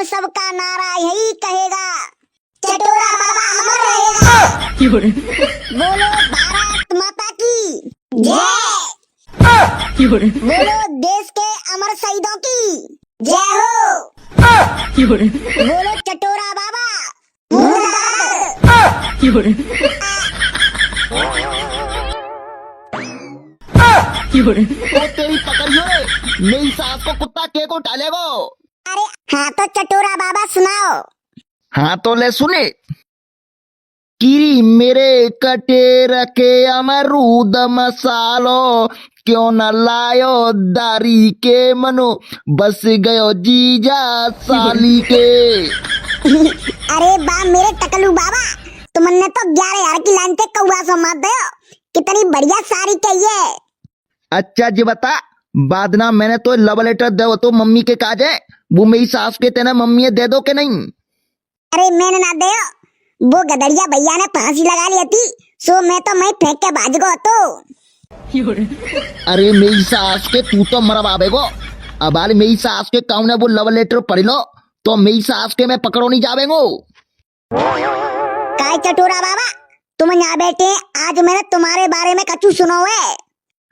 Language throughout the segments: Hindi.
हम सबका नारा यही कहेगा, चटोरा बाबा अमर रहेगा। बोलो भारत माता की जय। बोलो देश के अमर शहीदों की जय हो। बोलो चटोरा बाबा मुर्दाबाद। तो तेरी पकड़ियो रे, मेरी सास को कुत्ता के को डालेगो। अरे हाँ तो चटोरा बाबा सुनाओ। हाँ तो ले सुने। कीरी मेरे कटे रखे अमरूद मसालो, क्यों न लायो दारी के मनो, बस गयो जीजा साली के। अरे बा मेरे टकलू बाबा, तुमने तो 11,000 की लाइन पे कौआ सो मार दो। कितनी बढ़िया साड़ी चाहिए। अच्छा जी बता, बाद ना मैंने तो लव लेटर दे तो मम्मी के काज है, वो मेरी सास के तेने मम्मी दे दो के नहीं। अरे मैंने ना दे, वो गदड़िया भैया ने फांसी लगा ली थी, सो मैं तो मैं फेंक के भाज गो तो। अरे मेरी सास के तू तो मरवावेगो। अब आली मेरी सास के काउ ने वो लव लेटर पढ़ लो तो मेरी सास के मैं पकड़ो नहीं जावेगो। काय चटोरा बाबा, तुम यहाँ बैठे, आज मैंने तुम्हारे बारे में कछु सुनो है।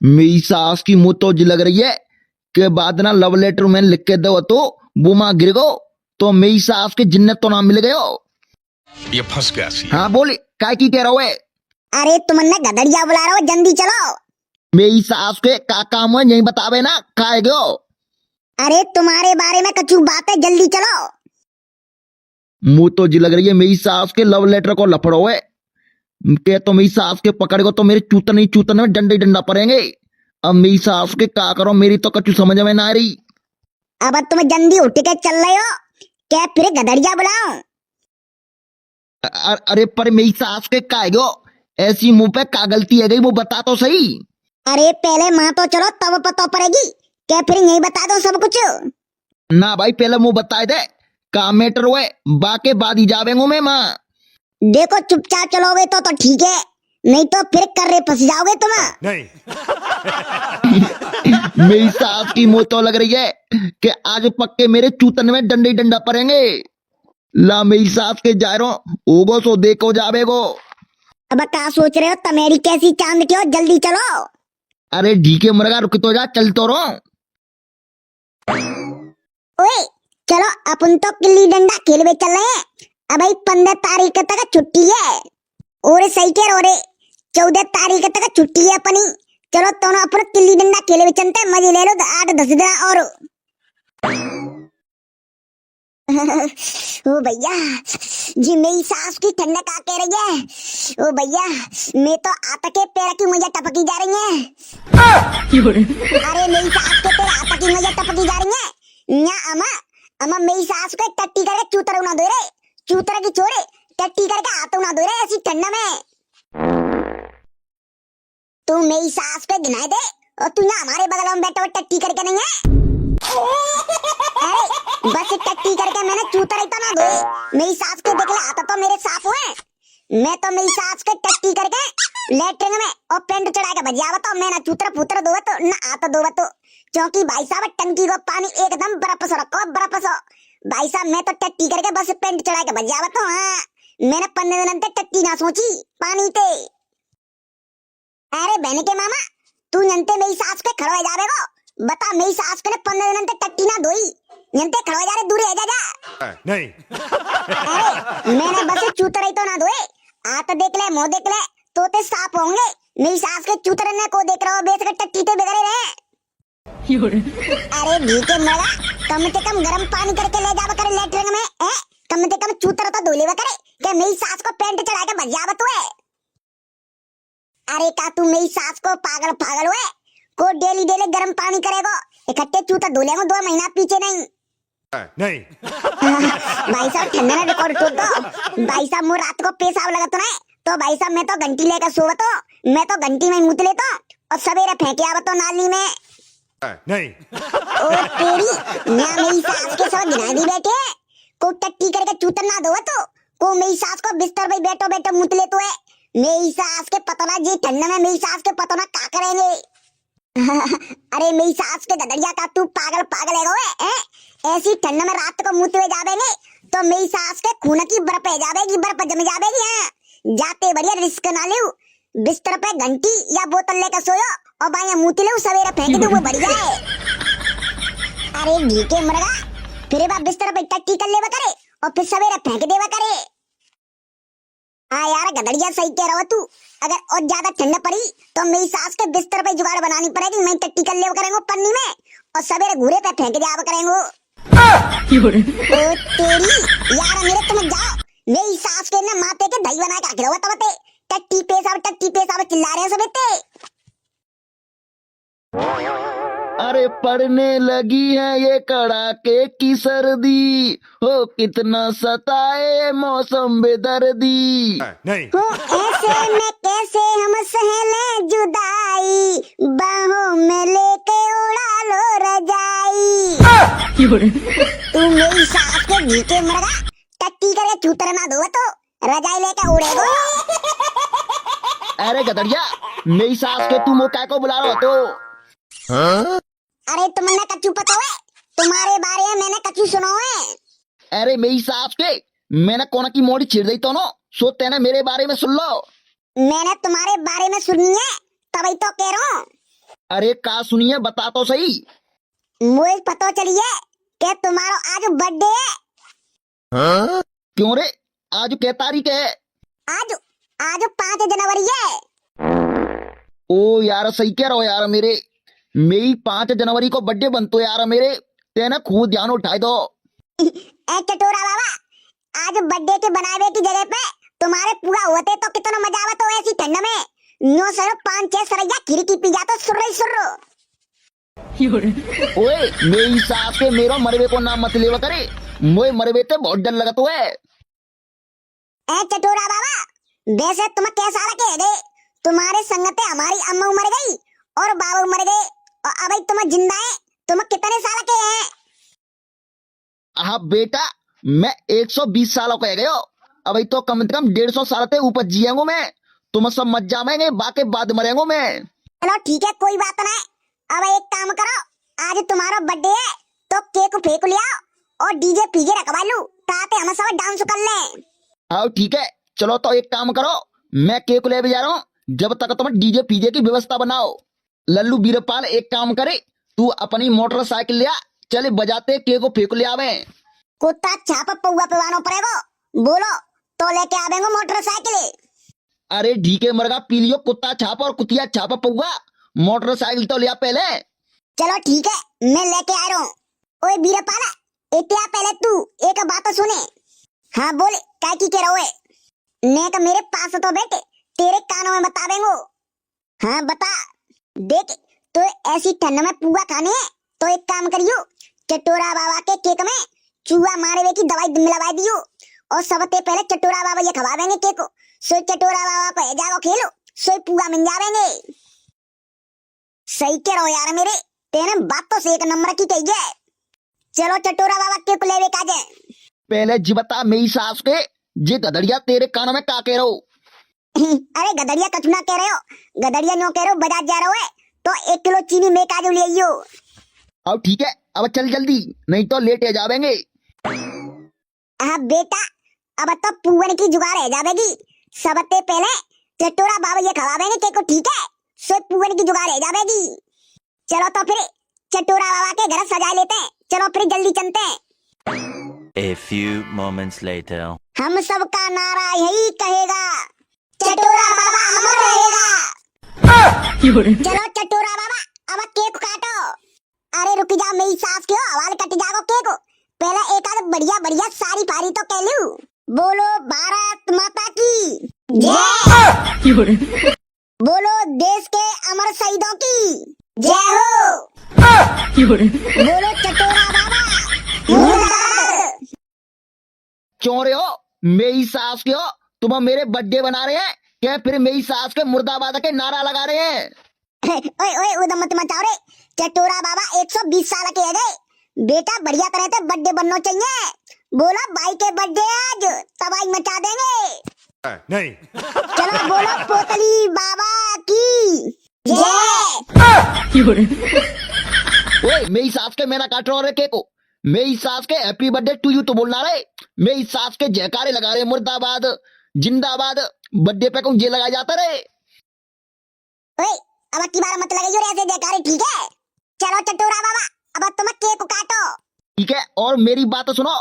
मेरी सास की मुंह तो जी लग रही है कि बाद ना लव लेटर मैंने लिख के दो तो वो माँ गिर गो तो मेरी सास के जिन्नत तो ना मिल गयो। ये फंस गया सी। हाँ बोली काय की कह रहा है। अरे तुमने गदड़िया बुला रहे हो, जल्दी चलो। मेरी सास के का काम है यही बतावे ना, खाए गयो। अरे तुम्हारे बारे में कछु बात है, जल्दी चलो। मुंह तो जी लग रही है मेरी सास के लव लेटर को लफड़ो है के तो मेरी सास के पकड़ गो तो मेरे चूतन ही चूतन में डंडे डंडा पड़ेंगे। अब मेरी सास के का करो, मेरी तो कछु समझ में ना आ रही। अब तुम जल्दी उठ के चल रहे हो क्या, फिर गदड़िया बुलाओ। अरे पर मेरी सास के का गो, ऐसी मुंह पे का गलती है गई वो बता तो सही। अरे पहले माँ तो चलो तब पता पड़ेगी, क्या फिर यही बता दो सब कुछ। ना भाई पहले मुंह बताए दे का मेटर हुए, बाके बाद ही जावेंगो मैं माँ। देखो चुपचाप चलोगे तो ठीक है, नहीं तो फिर कर्रे फंस जाओगे तुम। नहीं। मेरी सास की मुंह तो लग रही है कि आज पक्के मेरे चूतन में डंडे डंडा पड़ेंगे। ला मेरी सास के जा रहा हूँ, ओगो सो देखो जावेगो। अब क्या सोच रहे हो, तमेरी कैसी चांद की हो, जल्दी चलो। अरे ढीके मुर्गा रुक तो जा, चल तो रहो। ओए चलो अपन तो गिल्ली डंडा खेलवे चल रहे हैं। अब भाई 15 तारीख तक छुट्टी है। और सही कह रहे हो रे, 14 तारीख तक छुट्टी है अपनी। चलो तो ना अपन गिल्ली डंडा खेलवे चलते हैं, मजे ले लो 8-10 दिन और। ओ भैया जी, मेरी सास की ठंडक आ कह रही है। ओ भैया मैं तो आता के पैर की मुझे टपकी जा रही है। अरे मेरी सास के पैर आता की मुझे टपकी जा रही है। न्या अमा मेरी सास को टट्टी करके चूतर उना दो रे, चूतर की छोड़े टट्टी करके हाथ उना दो रे ऐसी ठंडा में। तू मेरी सास को गिनाए दे और तू यहाँ हमारे बगल में बैठा हुआ टट्टी करके नहीं है। अरे बस टट्टी करके मैंने चूतर ही तो ना धोए, मेरी सास के देख ले हाथ तो मेरे साफ हुए। मैं तो मेरी सास को टट्टी करके लेटरिन में और पेंट चढ़ा के भजिया तो मैं ना चूतर फूतर धोवा तो ना हाथ धोवा तो, क्योंकि भाई साहब टंकी को पानी एकदम बर्फ से रखो, बर्फ से। भाई साहब मैं तो टट्टी करके बस पेंट चढ़ा के भजिया तो। हाँ मैंने 15 दिन तक टट्टी ना सोची पानी ते। अरे बहन के मामा, तू नंते मेरी सास के खड़वा जावेगो, बता मेरी सास के 15 दिन तक टट्टी ना धोई, नंते खड़वा जा रे, दूर है जा। नहीं। अरे मैंने बस चूतर ही तो ना धोए, हाथ देख ले मुंह देख ले तो ते साफ होंगे। मेरी सास के चूतर ने को देख रहा हो, बेच के टट्टी ते बिगड़े रहे। अरे ढीके मरा, कम से कम गर्म पानी करके ले जावा करे लेटरिन में, है कम से कम चूतर तो धो लेवा करे, क्या मेरी सास को पेंट चढ़ा के भजिया तू है। अरे का तू मेरी सास को पागल पागल हुए को डेली डेली गर्म पानी करेगो, इकट्ठे चूतर धो लेंगे 2 महीना पीछे नहीं। नहीं। भाई साहब ठंडा ना रिकॉर्ड टूट दो। भाई साहब मुझे रात को पेशाब लगा तो नहीं तो भाई साहब मैं तो घंटी लेकर सोवा तो, मैं तो घंटी में मुँह लेता और सवेरे फेंके आवा तो नाली में। नहीं। ओ तेरी ना मेरी सास के साथ गिना दी बैठे को टट्टी करके चूतर ना दो तो को मेरी सास को बिस्तर पे बैठो बैठो मुतले तो है। मेरी सास के पता ना जी ठंडा में मेरी सास के पता ना क्या करेंगे। अरे मेरी सास के गदड़िया का तू पागल पागल है गोए हैं? ऐसी ठंड में रात को मुँह जावेंगे तो मेरी सास के खून की बर्फ है जावेगी, बर्फ जम जावेगी। हैं जाते बढ़िया रिस्क ना लियो, बिस्तर पे घंटी या बोतल लेकर सोयो और बाया मुँह ले सवेरे फेंक दो, वो बढ़िया है। अरे घी के मरगा फिर बाप बिस्तर पे टट्टी कर लेवा करे और फिर सवेरे फेंक देवा करे। हाँ यार गदड़िया सही कह रहा हो तू, अगर और ज्यादा ठंड पड़ी तो मेरी सास के बिस्तर पे जुगाड़ बनानी पड़ेगी, मैं टट्टी कर लेवा करेंगे पन्नी में और सवेरे घूरे पे फेंक जावा करेंगे। ओ तेरी यार मेरे तुम जाओ, मेरी सास के ना माथे के दही बना के रखा तब ते टट्टी पेशाब चिल्ला रहे हैं सब इतने। अरे पड़ने लगी है ये कड़ाके की सर्दी, हो कितना सताए मौसम बेदर्दी। नहीं हो ऐसे में कैसे हम सहले जुदाई, बाहों में लेके उड़ा लो रजाई। तू मेरी सास के घी के मरगा टट्टी करे चूतर ना दो तो रजाई लेके उड़ेगो। अरे गदड़िया मेरी सास के तुम क्या को बुला रहे हो तो? अरे तुमने कच्चू पता है, तुम्हारे बारे में मैंने कच्चू सुना है। अरे मेरी सास के मैंने कोना की मोड़ी छिड़ दी तो नो, सो तेने मेरे बारे में सुन लो। मैंने तुम्हारे बारे में सुनी है तभी तो कह रहा हूँ। अरे का सुनिए बता तो सही। मुझे पता चली है कि तुम्हारा आज बर्थडे है। क्यों रे आज क्या तारीख है? आज आज 5 जनवरी है। ओ यार सही कह रहा हो यार, मेरी 5 जनवरी को बर्थडे बनतो यार मेरे, तेने खूब ध्यान उठाए दो। ए चटोरा बाबा, आज बर्थडे के बनावे की जगह पे तुम्हारे पूरा होते तो कितना मजा आवत हो ऐसी ठंड में। नो सर 5-6 सरैया खिड़की पी जाता सुर्र सुर्र। ओए मेरी सास के मेरा मरवे को नाम मत लेवा करे, मोए मरवे ते बहुत डर लगत है। ए चटोरा बाबा, वैसे तुम कैसा रखे दे, तुम्हारे संगते हमारी अम्मा मर गई और बाबू मर गए और अब तुम जिंदा है। तुम कितने साल के हैं? हाँ बेटा मैं 120 सालों का गयो, अब तो कम से कम 150 साल ते ऊपर जिएंगो मैं, तुम सब मत जावेंगे बाकी बाद मरेंगो मैं। चलो ठीक है कोई बात नहीं, अब एक काम करो, आज तुम्हारा बर्थडे है तो केक फेंक लिया और डीजे पीजे रखवा लूं ताकि हम सब डांस कर लें। हाँ ठीक है चलो तो एक काम करो, मैं केक ले भी जा रहा हूँ, जब तक तुम डीजे पीजे की व्यवस्था बनाओ। लल्लू बीरपाल एक काम करे, तू अपनी मोटरसाइकिल लिया, चले बजाते केक को फेंक ले आवे। कुत्ता छाप पौवा पेवानो पड़ेगा, बोलो तो लेके आवेंगे मोटरसाइकिल। अरे ढीके मरगा पी लियो कुत्ता छाप और कुतिया छाप पौवा, मोटरसाइकिल तो लिया पहले। चलो ठीक है मैं लेके आ रहा हूँ। ओए बीरपाल इत्या पहले तू एक बात सुने। हाँ बोले क्या की कह रहे हो? ने तो मेरे पास तो बैठे तेरे कानों में बतावेंगो। हाँ बता। देख तो ऐसी ठंड में पुआ खाने है तो एक काम करियो, चटोरा बाबा के केक में चूहा मारे की दवाई मिलवा दियो और सबसे पहले चटोरा बाबा ये खवा देंगे केक को, सो चटोरा बाबा पे जाओ खेलो, सो पुआ मिल जावेंगे। सही कह रहो यार मेरे, तेने बात तो से एक नंबर की कही है। चलो चटोरा बाबा केक लेवे का जाए। पहले जी बता मेरी सास के जे गदड़िया तेरे कानों में का कह रहो? अरे गदड़िया कछु ना कह रहे हो, गदड़िया नो कह रहे हो, बाजार जा रहे हो तो 1 किलो चीनी में काजू ले आइयो। अब ठीक है अब चल जल्दी नहीं तो लेट हो जावेंगे। हाँ बेटा अब तो पुअन की जुगाड़ है जावेगी, सबसे पहले चटोरा बाबा ये खवावेंगे केक को, ठीक है? सो पुअन की जुगाड़ है जावेगी। चलो तो फिर चटोरा बाबा के घर सजा लेते हैं, चलो फिर जल्दी चलते हैं। A few moments later. हम सबका नारा यही कहेगा, चटोरा बाबा अमर रहेगा। चलो चटोरा बाबा अब केक काटो। अरे रुक जा मेरी सास क्यों हवाल कट जाओ केक को, पहले एक आध बढ़िया बढ़िया सारी पारी तो कह लूं। बोलो भारत माता की जय। बोलो देश के अमर शहीदों की जय हो। बोलो चटोरा बाबा मुर्दाबाद। क्यों रे हो मेरी सास के हो, तुम मेरे बर्थडे बना रहे हैं क्या? फिर मेरी सास के मुर्दाबाद के नारा लगा रहे हैं। ओए ओए उधर मत मचाओ रे, चटोरा बाबा 120 साल के है गए, बेटा बढ़िया तरह से बर्थडे बनना चाहिए। बोला भाई के बर्थडे आज तबाही मचा देंगे। नहीं चलो बोलो पोतली बाबा की जय। ओए मेरी सास के मेरा काट रहा रे केक को। मेरी सास के हैप्पी बर्थडे टू यू तो बोलना रे। मेरी सास के जयकारे लगा रहे, मुर्दाबाद जिंदाबाद। बर्थडे पे कौन जे लगाया जाता रे। ओए अब की बार मत लगाइयो रे ऐसे जयकारे, ठीक है? चलो चटोरा बाबा, अब तुम केक को काटो। ठीक है, और मेरी बात तो सुनो,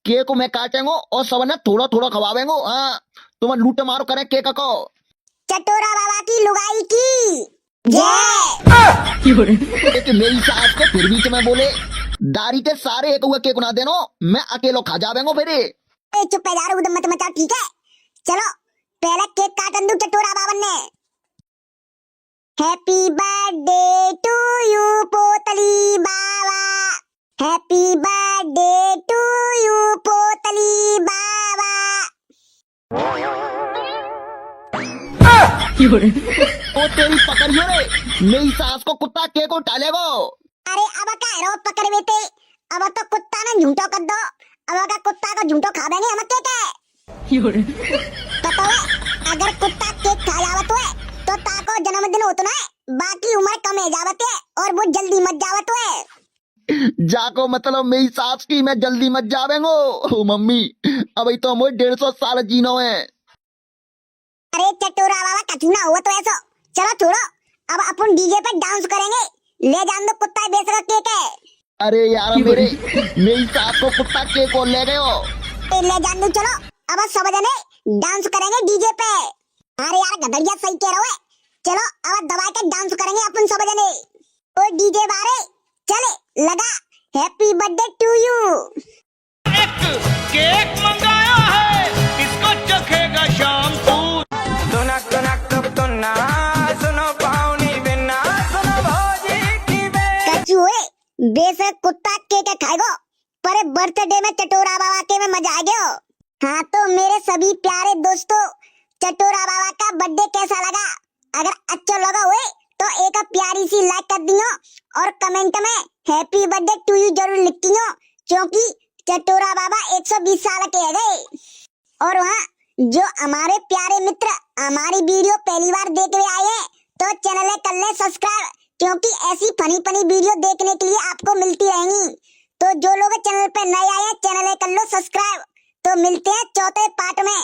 केक को मैं काटेंगे और सब ने थोड़ा थोड़ा खवावेंगे। हाँ, तुम लूट मारो करें केक को। चटोरा बाबा की लुगाई की जय। एक मेरी सास के फिर बीच में बोले दारी के सारे एक हुआ केक ना देनो, मैं अकेलो खा जावेंगो फिर। ए चुप यार, उधर मत मचाओ, ठीक है? चलो पहले केक काटन दो चटोरा बाबा ने। Happy birthday to you Potli Baba, happy birthday to you Potli Baba. ओ तेरी पकड़ियो रे, मेरी सास को कुत्ता केक को टालेगो। अरे अब क्या है रो पकड़ बेटे, अब तो कुत्ता ने झूठो कर दो, अब का कुत्ता को झूठो खा देंगे हम केक। पता है अगर कुत्ता केक खा जावत है तो ताको जन्मदिन होता है, बाकी उम्र कम है जावत है और वो जल्दी मत जावत है। जाको मतलब मेरी सास की मैं जल्दी मत जावेंगो। ओ मम्मी अभी तो मुझे 150 साल जीनो है। अरे चटोरा बाबा कछु ना हुआ तो ऐसा। चलो छोड़ो, अब अपन डीजे पे डांस करेंगे। ले जान दो, कुत्ता बेच का केक है। अरे यार मेरी सास को कुत्ता केक को ले गयो। ले जान दो, चलो अब सब जने डांस करेंगे डीजे पे। अरे यार गधड़िया सही कह रहे हो। चलो अब दबा के डांस करेंगे अपन सब जने। ओ डीजे बारे चले लगा हैप्पी बर्थडे टू यू। एक केक मंगाया है, इसको चखेगा शाम को। तुनक तुनक तुन्ना सुनो पाउनी बिन्ना सुनो भौजी की बे। कछुए बेशक कुत्ता केक खाएगो, पर बर्थडे में चटोरा बाबा के में मजा आ गयो। हाँ तो मेरे सभी प्यारे दोस्तों, चटोरा बाबा का बर्थडे कैसा लगा? अगर अच्छा लगा हुए तो एक प्यारी सी लाइक कर दियो और कमेंट में हैप्पी बर्थडे टू यू जरूर लिख दियो, क्योंकि चटोरा बाबा 120 साल के है गए। और वहाँ जो हमारे प्यारे मित्र हमारी वीडियो पहली बार देखने आए हैं तो चैनल कर ले सब्सक्राइब, क्योंकि ऐसी फनी फनी वीडियो देखने के लिए आपको मिलती रहेंगी। तो जो लोग चैनल पे नए आए हैं चैनल कर लो सब्सक्राइब। तो मिलते हैं चौथे पार्ट में।